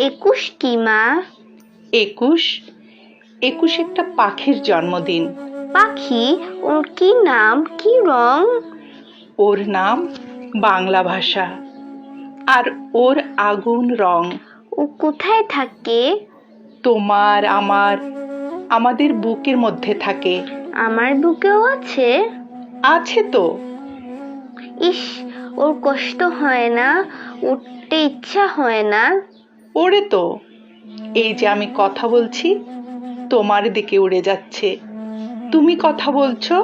21 কি মা? 21 21 একটা পাখির জন্মদিন। পাখি? ওর কি নাম, কি রং? ওর নাম বাংলা ভাষা, আর ওর আগুন রং। ও কোথায় থাকে? তোমার আমার আমাদের বুকের মধ্যে থাকে। আমার বুকেও আছে? আছে তো। ইস, ওর কষ্ট হয় না? উঠতে ইচ্ছা হয় না? ওরে তো, এই যে আমি কথা বলছি তোমার দিকে উড়ে যাচ্ছে, তুমি কথা বলছো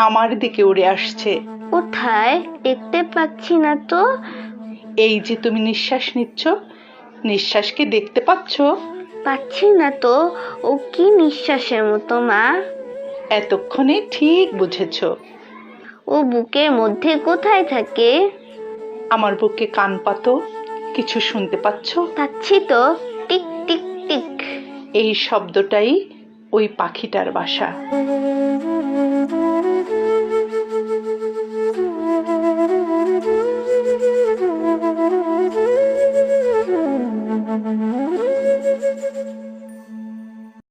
আমার দিকে উড়ে আসছে। কোথায়? দেখতে পাচ্ছি না তো। এই যে তুমি নিঃশ্বাস নিচ্ছ, নিঃশ্বাসকে দেখতে পাচ্ছ? পাচ্ছি না তো। ও কি নিঃশ্বাসের মতো মা? এতক্ষণে ঠিক বুঝেছো। ও বুকের মধ্যে কোথায় থাকে? আমার বুকে কান পাতো, কিছু শুনতে পাচ্ছ? পাচ্ছি তো, টিক টিক টিক। এই শব্দটাই ওই পাখিটার বাসা।